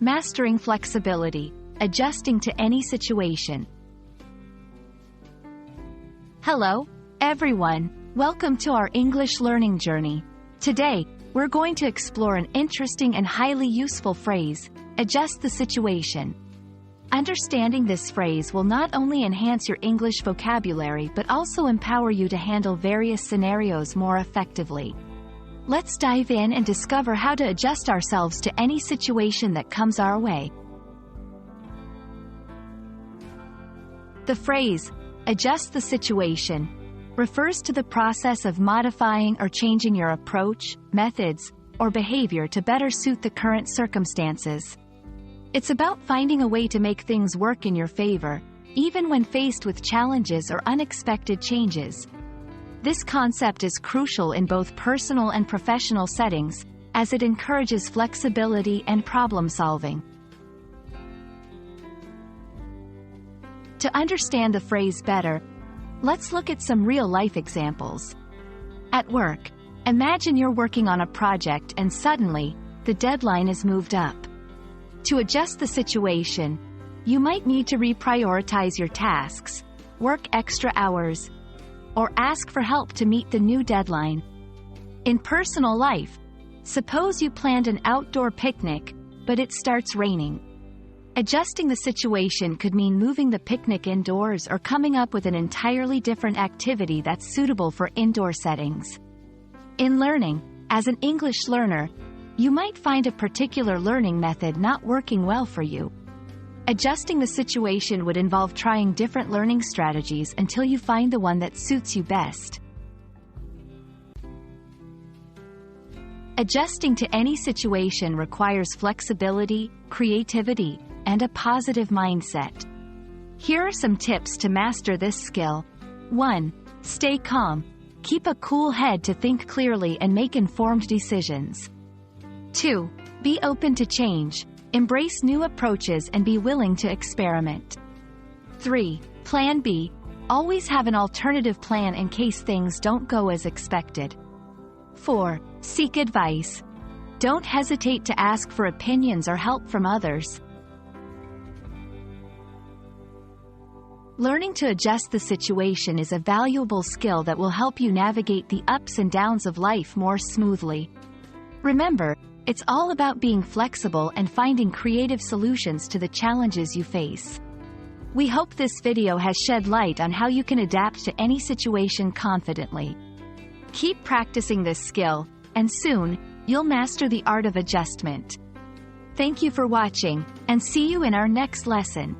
Mastering flexibility, adjusting to any situation. Hello, everyone. Welcome to our English learning journey. Today, we're going to explore an interesting and highly useful phrase, adjust the situation. Understanding this phrase will not only enhance your English vocabulary but also empower you to handle various scenarios more effectively. Let's dive in and discover how to adjust ourselves to any situation that comes our way. The phrase, adjust the situation, refers to the process of modifying or changing your approach, methods, or behavior to better suit the current circumstances. It's about finding a way to make things work in your favor, even when faced with challenges or unexpected changes. This concept is crucial in both personal and professional settings, as it encourages flexibility and problem-solving. To understand the phrase better, let's look at some real-life examples. At work, imagine you're working on a project and suddenly, the deadline is moved up. To adjust the situation, you might need to reprioritize your tasks, work extra hours, or ask for help to meet the new deadline. In personal life, suppose you planned an outdoor picnic, but it starts raining. Adjusting the situation could mean moving the picnic indoors or coming up with an entirely different activity that's suitable for indoor settings. In learning, as an English learner, you might find a particular learning method not working well for you. Adjusting the situation would involve trying different learning strategies until you find the one that suits you best. Adjusting to any situation requires flexibility, creativity, and a positive mindset. Here are some tips to master this skill. 1. Stay calm. Keep a cool head to think clearly and make informed decisions. 2. Be open to change. Embrace new approaches and be willing to experiment. 3. Plan B. Always have an alternative plan in case things don't go as expected. 4. Seek advice. Don't hesitate to ask for opinions or help from others. Learning to adjust the situation is a valuable skill that will help you navigate the ups and downs of life more smoothly. Remember, it's all about being flexible and finding creative solutions to the challenges you face. We hope this video has shed light on how you can adapt to any situation confidently. Keep practicing this skill, and soon, you'll master the art of adjustment. Thank you for watching, and see you in our next lesson.